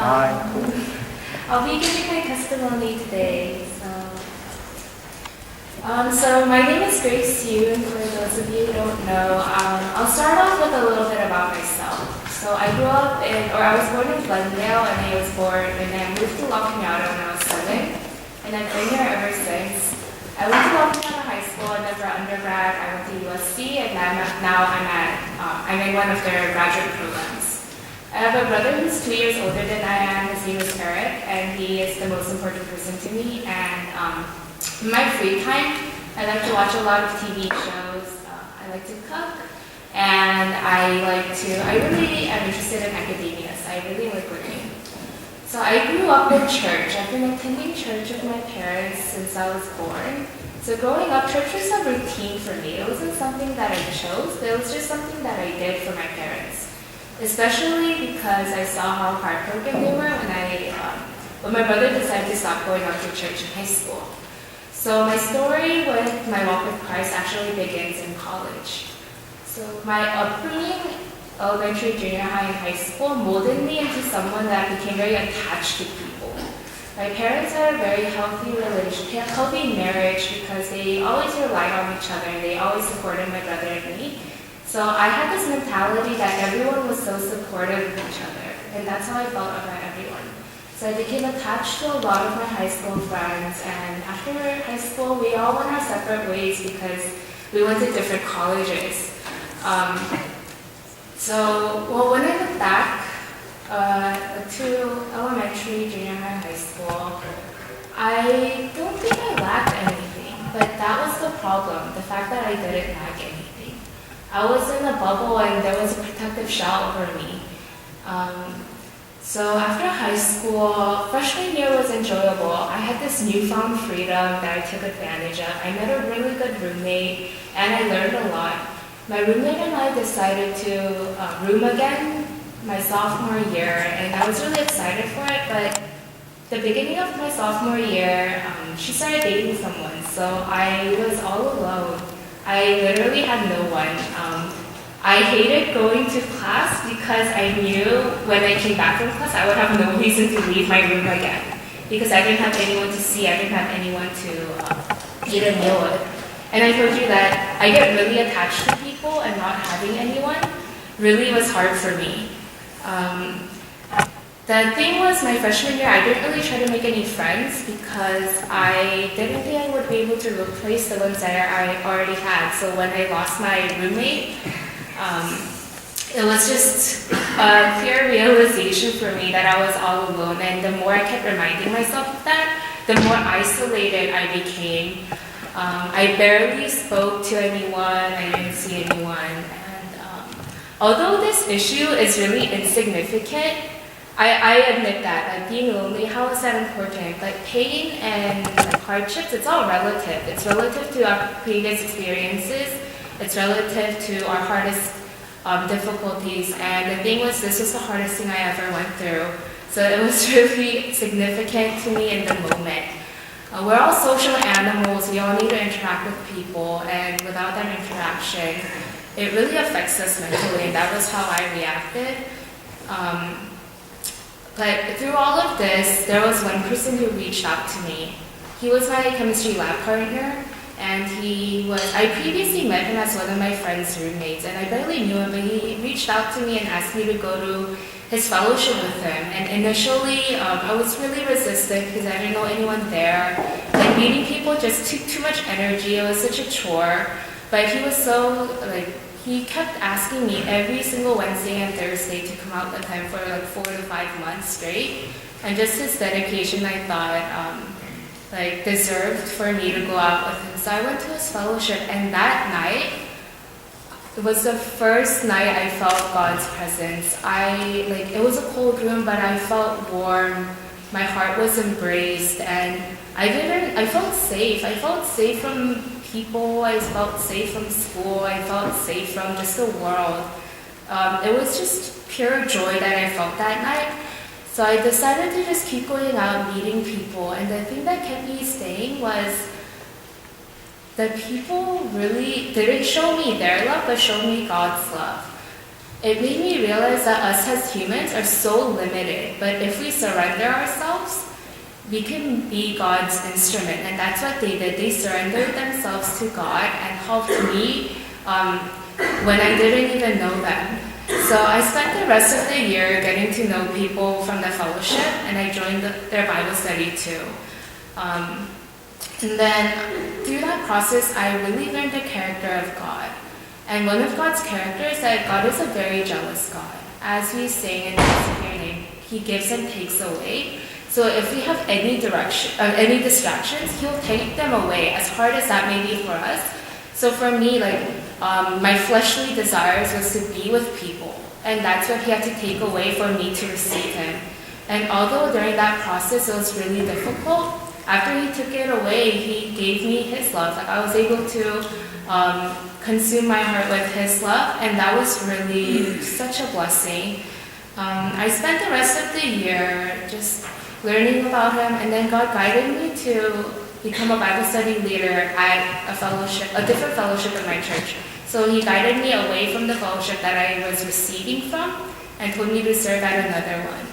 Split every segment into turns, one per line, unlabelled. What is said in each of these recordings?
Hi.
I'll be giving my testimony today. So my name is Grace Yoon, for those of you who don't know. I'll start off with a little bit about myself. So I grew up I was born in Glendale, and I moved to La Cañada when I was 7, and I've been here ever since. I went to La Cañada High School, and then for undergrad, I went to USC, and now I'm in one of their graduate programs. I have a brother who's 2 years older than I am. His name is Eric, and he is the most important person to me. And in my free time, I like to watch a lot of TV shows. I like to cook, and I really am interested in academia, so I really like learning. So I grew up in church. I've been attending church with my parents since I was born. So growing up, church was a routine for me. It wasn't something that I chose, but it was just something that I did for my parents. Especially because I saw how heartbroken they were when my brother decided to stop going up to church in high school. So my story with my walk with Christ actually begins in college. So my upbringing, elementary, junior high, and high school, molded me into someone that became very attached to people. My parents had a very healthy relationship, healthy marriage, because they always relied on each other and they always supported my brother and me. So I had this mentality that everyone was so supportive of each other, and that's how I felt about everyone. So I became attached to a lot of my high school friends, and after high school, we all went our separate ways because we went to different colleges. When I look back to elementary, junior high, high school, I don't think I lacked anything, but that was the problem, the fact that I didn't lack anything. I was in a bubble and there was a protective shell over me. So after high school, freshman year was enjoyable. I had this newfound freedom that I took advantage of. I met a really good roommate and I learned a lot. My roommate and I decided to room again my sophomore year, and I was really excited for it, but the beginning of my sophomore year, she started dating someone, so I was all alone. I literally had no one. I hated going to class because I knew when I came back from class, I would have no reason to leave my room again because I didn't have anyone to see, I didn't have anyone to eat a meal with. And I told you that I get really attached to people, and not having anyone really was hard for me. The thing was, my freshman year, I didn't really try to make any friends because I didn't think I would be able to replace the ones that I already had. So when I lost my roommate, it was just a clear realization for me that I was all alone. And the more I kept reminding myself of that, the more isolated I became. I barely spoke to anyone, I didn't see anyone, and although this issue is really insignificant, I admit that, being lonely, how is that important? Like pain and hardships, it's all relative. It's relative to our previous experiences, it's relative to our hardest difficulties, and the thing was, this was the hardest thing I ever went through, so it was really significant to me in the moment. We're all social animals, we all need to interact with people, and without that interaction, it really affects us mentally, and that was how I reacted. But through all of this, there was one person who reached out to me. He was my chemistry lab partner, and I previously met him as one of my friend's roommates, and I barely knew him, but he reached out to me and asked me to go to his fellowship with him. And initially, I was really resistant because I didn't know anyone there. Like meeting people just took too much energy. It was such a chore. But he was he kept asking me every single Wednesday and Thursday to come out with him for 4 to 5 months straight. And just his dedication, I thought, deserved for me to go out with him. So I went to his fellowship, and that night, it was the first night I felt God's presence. It was a cold room, but I felt warm. My heart was embraced, and I felt safe. I felt safe from people. I felt safe from school. I felt safe from just the world. It was just pure joy that I felt that night. So I decided to just keep going out, meeting people, and the thing that kept me staying was the people really didn't show me their love, but showed me God's love. it made me realize that us as humans are so limited, but if we surrender ourselves, we can be God's instrument. And that's what they did. They surrendered themselves to God and helped me when I didn't even know them. So I spent the rest of the year getting to know people from the fellowship, and I joined their Bible study too. And then through that process, I really learned the character of God. And one of God's characters is that God is a very jealous God. As we sing in His name, He gives and takes away. So if we have any distractions, He'll take them away, as hard as that may be for us. So for me, my fleshly desires was to be with people, and that's what He had to take away for me to receive Him. And although during that process it was really difficult, after He took it away, He gave me His love. I was able to consume my heart with His love, and that was really such a blessing. I spent the rest of the year just learning about Him, and then God guided me to become a Bible study leader at a different fellowship in my church. So He guided me away from the fellowship that I was receiving from and told me to serve at another one.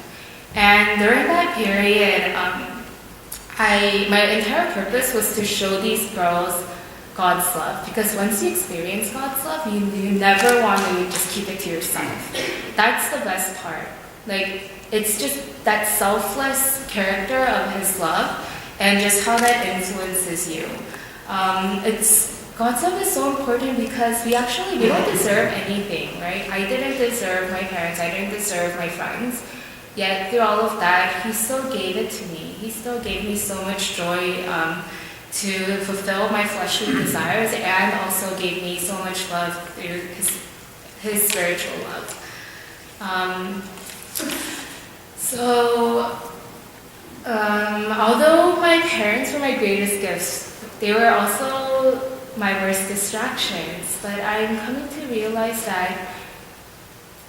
And during that period, my entire purpose was to show these girls God's love, because once you experience God's love, you never want to just keep it to yourself. That's the best part. It's just that selfless character of His love and just how that influences you. God's love is so important because we don't deserve anything, right? I didn't deserve my parents, I didn't deserve my friends. Yet through all of that, He still gave it to me. He still gave me so much joy to fulfill my fleshly desires, and also gave me so much love through His spiritual love. Although my parents were my greatest gifts, they were also my worst distractions. But I'm coming to realize that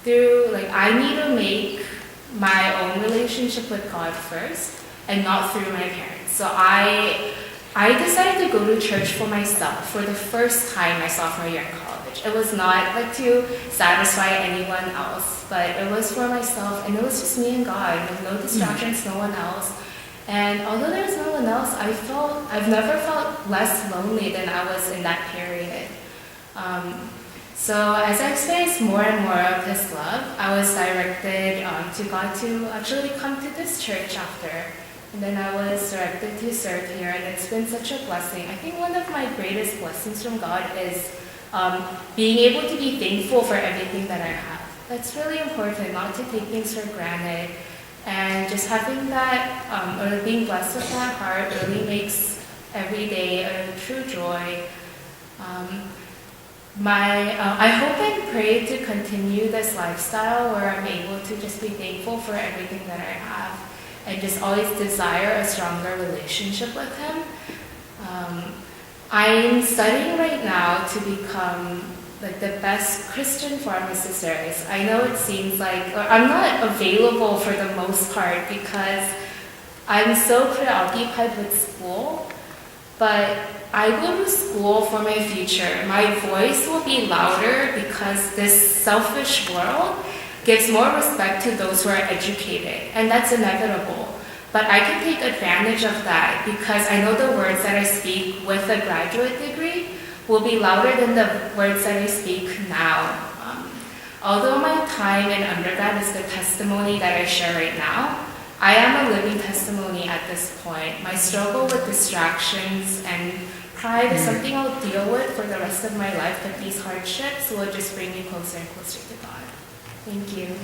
I need to make my own relationship with God first, and not through my parents. So I decided to go to church for myself for the first time my sophomore year in college. It was not to satisfy anyone else, but it was for myself, and it was just me and God, no distractions, no one else. And although there's no one else, I've never felt less lonely than I was in that period. So as I experienced more and more of His love, I was directed to God to actually come to this church after. And then I was directed to serve here, and it's been such a blessing. I think one of my greatest blessings from God is being able to be thankful for everything that I have. That's really important, not to take things for granted. And just having that, or being blessed with that heart really makes every day a true joy. I hope and pray to continue this lifestyle where I'm able to just be thankful for everything that I have, and just always desire a stronger relationship with Him. I'm studying right now to become the best Christian pharmacist there is. I know it seems I'm not available for the most part because I'm so preoccupied with school, but I go to school for my future. My voice will be louder because this selfish world gives more respect to those who are educated, and that's inevitable. But I can take advantage of that because I know the words that I speak with a graduate degree will be louder than the words that I speak now. Although my time in undergrad is the testimony that I share right now, I am a living testimony at this point. My struggle with distractions and pride is something I'll deal with for the rest of my life, but these hardships will just bring me closer and closer to God. Thank you.